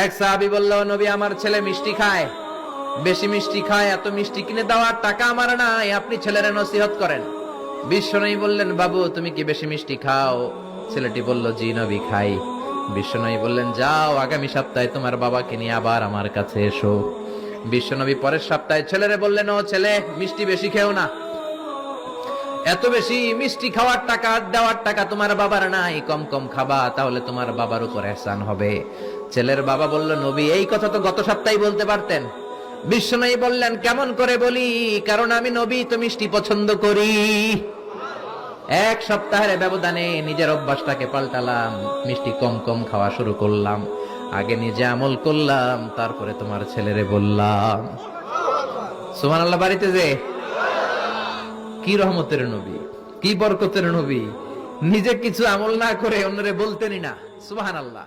এক সাহাবী বলল, নবী আমার ছেলে মিষ্টি খায়, বেশি মিষ্টি খায়, এত মিষ্টি কিনে দেওয়ার টাকা আমার নাই, আপনি ছেলের নসিহত করেন। বিশ্বনবী বললেন, বাবু তুমি কি বেশি মিষ্টি খাও? ছেলেটি বলল, জি নবী খাই। বিশ্বনবী বললেন, যাও আগামী সপ্তাহে তোমার বাবাকে নিয়ে আবার আমার কাছে এসো। বিশ্বনবী পরের সপ্তাহে ছেলেরে বললেন, ও ছেলে মিষ্টি বেশি খেও না, এত বেশি মিষ্টি খাওয়ার টাকা দেওয়ার টাকা তোমার বাবার নাই, কম কম খাবা, তাহলে তোমার বাবার উপর ihsan হবে। ছেলের বাবা বলল, নবী এই কথা তো গত সপ্তাহে বলতে পারতেন। বিশ্বনবী বললেন, কেমন করে বলি, কারণ আমি নবী তো মিষ্টি পছন্দ করি। এক সপ্তাহের ব্যবধানে নিজের অভ্যাসটাকে পাল্টালাম, মিষ্টি কম কম খাওয়া শুরু করলাম, আগে নিজে আমল করলাম, তারপরে তোমার ছেলেরে বললাম। সুবহানাল্লাহ। বাড়িতে যে কি রহমতের নবী, কি বরকতের নবী, নিজে কিছু আমল না করে অন্যরে বলতেনই না। সুবহানাল্লাহ।